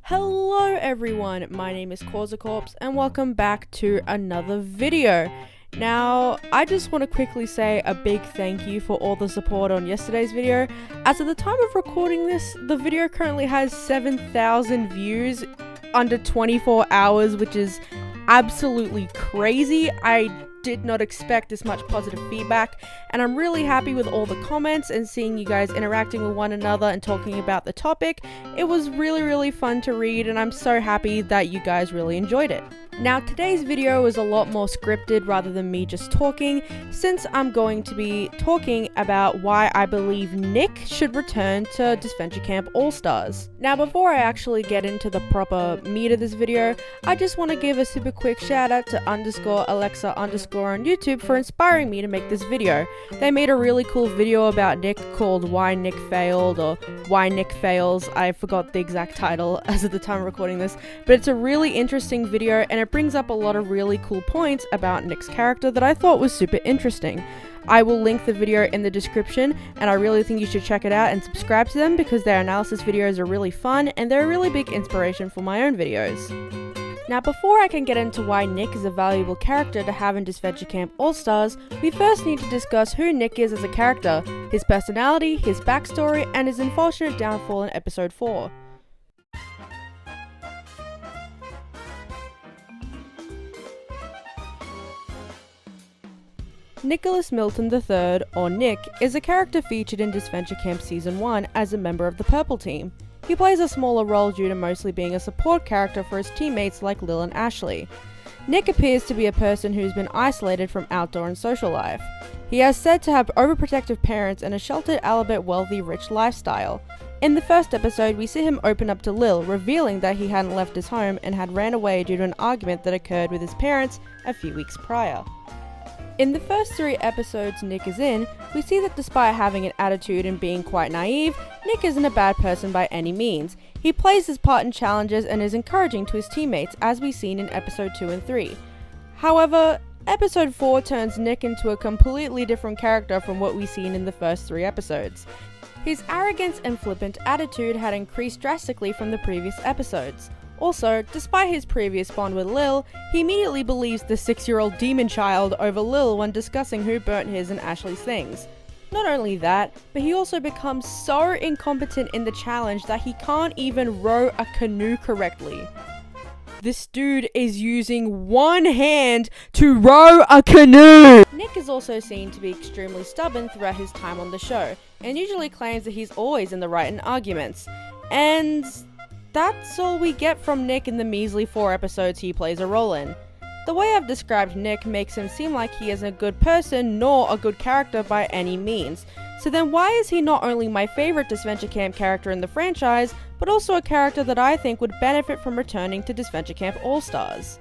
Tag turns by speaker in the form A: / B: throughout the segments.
A: Hello everyone, my name is Corps and welcome back to another video. Now, I just want to quickly say a big thank you for all the support on yesterday's video. As of the time of recording this, the video currently has 7,000 views under 24 hours, which is absolutely crazy. I did not expect this much positive feedback, and I'm really happy with all the comments and seeing you guys interacting with one another and talking about the topic. It was really fun to read, and I'm so happy that you guys really enjoyed it. Now, today's video is a lot more scripted rather than me just talking, since I'm going to be talking about why I believe Nick should return to DISVENTURE Camp All-Stars. Now, before I actually get into the proper meat of this video, I just want to give a super quick shout out to _Alexa_ on YouTube for inspiring me to make this video. They made a really cool video about Nick called Why Nick Failed, or Why Nick Fails. I forgot the exact title as of the time of recording this, but it's a really interesting video and it brings up a lot of really cool points about Nick's character that I thought was super interesting. I will link the video in the description, and I really think you should check it out and subscribe to them because their analysis videos are really fun and they're a really big inspiration for my own videos. Now, before I can get into why Nick is a valuable character to have in DISVENTURE Camp All-Stars, we first need to discuss who Nick is as a character, his personality, his backstory, and his unfortunate downfall in episode 4. Nicholas Milton III, or Nick, is a character featured in DISVENTURE Camp Season 1 as a member of the Purple Team. He plays a smaller role due to mostly being a support character for his teammates like Lil and Ashley. Nick appears to be a person who's been isolated from outdoor and social life. He is said to have overprotective parents and a sheltered, albeit wealthy, rich lifestyle. In the first episode, we see him open up to Lil, revealing that he hadn't left his home and had ran away due to an argument that occurred with his parents a few weeks prior. In the first 3 episodes Nick is in, we see that despite having an attitude and being quite naive, Nick isn't a bad person by any means. He plays his part in challenges and is encouraging to his teammates, as we've seen in episode 2 and 3. However, episode 4 turns Nick into a completely different character from what we've seen in the first 3 episodes. His arrogance and flippant attitude had increased drastically from the previous episodes. Also, despite his previous bond with Lil, he immediately believes the 6-year-old demon child over Lil when discussing who burnt his and Ashley's things. Not only that, but he also becomes so incompetent in the challenge that he can't even row a canoe correctly. This dude is using one hand to row a canoe! Nick is also seen to be extremely stubborn throughout his time on the show, and usually claims that he's always in the right in arguments. And that's all we get from Nick in the measly 4 episodes he plays a role in. The way I've described Nick makes him seem like he isn't a good person nor a good character by any means. So then why is he not only my favorite DISVENTURE Camp character in the franchise, but also a character that I think would benefit from returning to DISVENTURE Camp All-Stars?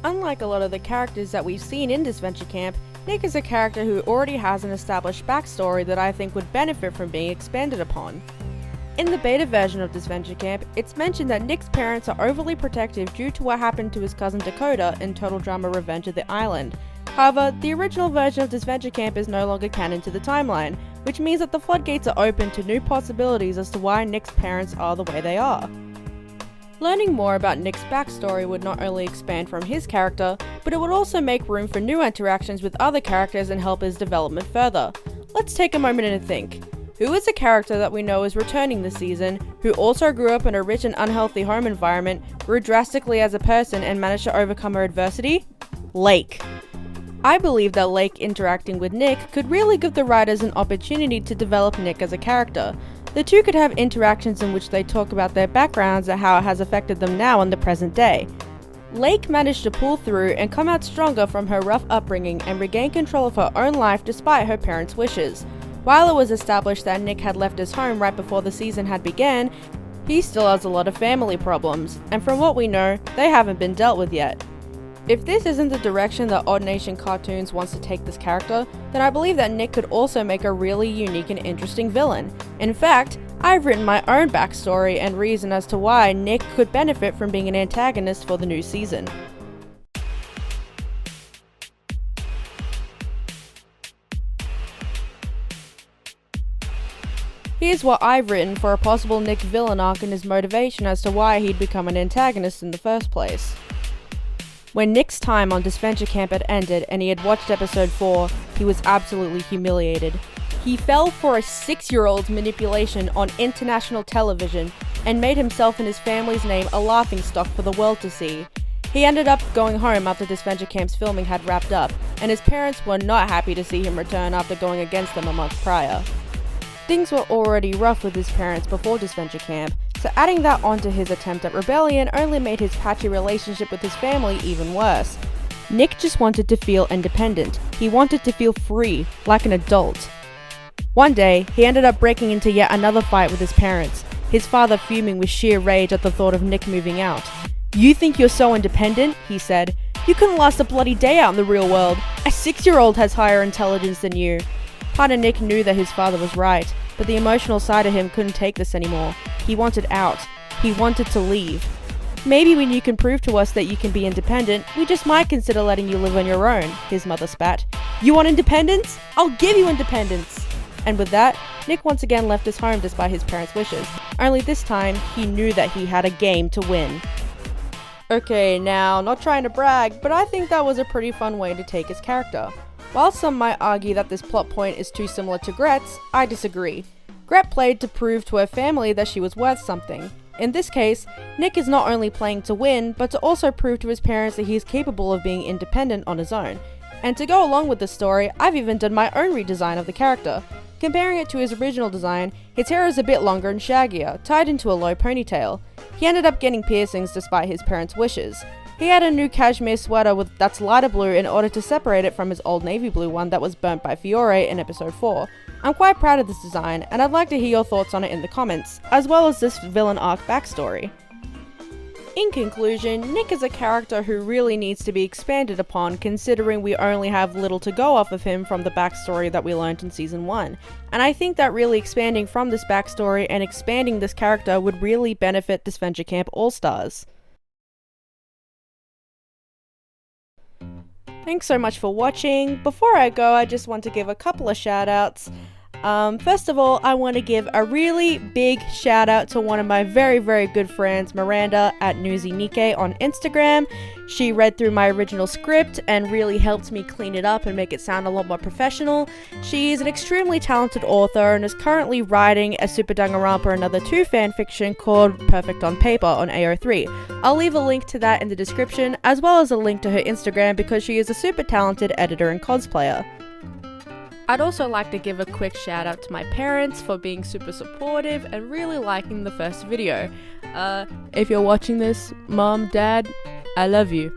A: Unlike a lot of the characters that we've seen in DISVENTURE Camp, Nick is a character who already has an established backstory that I think would benefit from being expanded upon. In the beta version of DISVENTURE Camp, it's mentioned that Nick's parents are overly protective due to what happened to his cousin Dakota in Total Drama Revenge of the Island. However, the original version of DISVENTURE Camp is no longer canon to the timeline, which means that the floodgates are open to new possibilities as to why Nick's parents are the way they are. Learning more about Nick's backstory would not only expand from his character, but it would also make room for new interactions with other characters and help his development further. Let's take a moment and think. Who is a character that we know is returning this season, who also grew up in a rich and unhealthy home environment, grew drastically as a person, and managed to overcome her adversity? Lake. I believe that Lake interacting with Nick could really give the writers an opportunity to develop Nick as a character. The two could have interactions in which they talk about their backgrounds and how it has affected them now in the present day. Lake managed to pull through and come out stronger from her rough upbringing and regain control of her own life despite her parents' wishes. While it was established that Nick had left his home right before the season had begun, he still has a lot of family problems, and from what we know, they haven't been dealt with yet. If this isn't the direction that Odd Nation Cartoons wants to take this character, then I believe that Nick could also make a really unique and interesting villain. In fact, I've written my own backstory and reason as to why Nick could benefit from being an antagonist for the new season. Here's what I've written for a possible Nick villain arc and his motivation as to why he'd become an antagonist in the first place. When Nick's time on Disventure Camp had ended and he had watched episode 4, he was absolutely humiliated. He fell for a 6-year-old's manipulation on international television and made himself and his family's name a laughingstock for the world to see. He ended up going home after Disventure Camp's filming had wrapped up, and his parents were not happy to see him return after going against them a month prior. Things were already rough with his parents before Disventure Camp, so adding that onto his attempt at rebellion only made his patchy relationship with his family even worse. Nick just wanted to feel independent. He wanted to feel free, like an adult. One day, he ended up breaking into yet another fight with his parents, his father fuming with sheer rage at the thought of Nick moving out. "You think you're so independent?" he said. "You couldn't last a bloody day out in the real world. A 6-year-old has higher intelligence than you." Part of Nick knew that his father was right, but the emotional side of him couldn't take this anymore. He wanted out. He wanted to leave. "Maybe when you can prove to us that you can be independent, we just might consider letting you live on your own," his mother spat. "You want independence? I'll give you independence!" And with that, Nick once again left his home despite his parents' wishes. Only this time, he knew that he had a game to win. Okay, now, not trying to brag, but I think that was a pretty fun way to take his character. While some might argue that this plot point is too similar to Gret's, I disagree. Gret played to prove to her family that she was worth something. In this case, Nick is not only playing to win, but to also prove to his parents that he is capable of being independent on his own. And to go along with the story, I've even done my own redesign of the character. Comparing it to his original design, his hair is a bit longer and shaggier, tied into a low ponytail. He ended up getting piercings despite his parents' wishes. He had a new cashmere sweater that's lighter blue in order to separate it from his old navy blue one that was burnt by Fiore in episode 4. I'm quite proud of this design, and I'd like to hear your thoughts on it in the comments, as well as this villain arc backstory. In conclusion, Nick is a character who really needs to be expanded upon, considering we only have little to go off of him from the backstory that we learned in season 1. And I think that really expanding from this backstory and expanding this character would really benefit Disventure Camp All-Stars. Thanks so much for watching. Before I go, I just want to give a couple of shoutouts. First of all, I want to give a really big shout out to one of my very, very good friends, Miranda at Newsy Nikkei on Instagram. She read through my original script and really helped me clean it up and make it sound a lot more professional. She is an extremely talented author and is currently writing a Super Danganronpa Another 2 fanfiction called Perfect on Paper on AO3. I'll leave a link to that in the description, as well as a link to her Instagram because she is a super talented editor and cosplayer. I'd also like to give a quick shout out to my parents for being super supportive and really liking the first video. If you're watching this, Mom, Dad, I love you.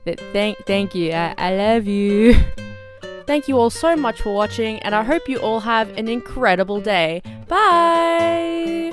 A: Thank you, I love you. Thank you all so much for watching, and I hope you all have an incredible day. Bye!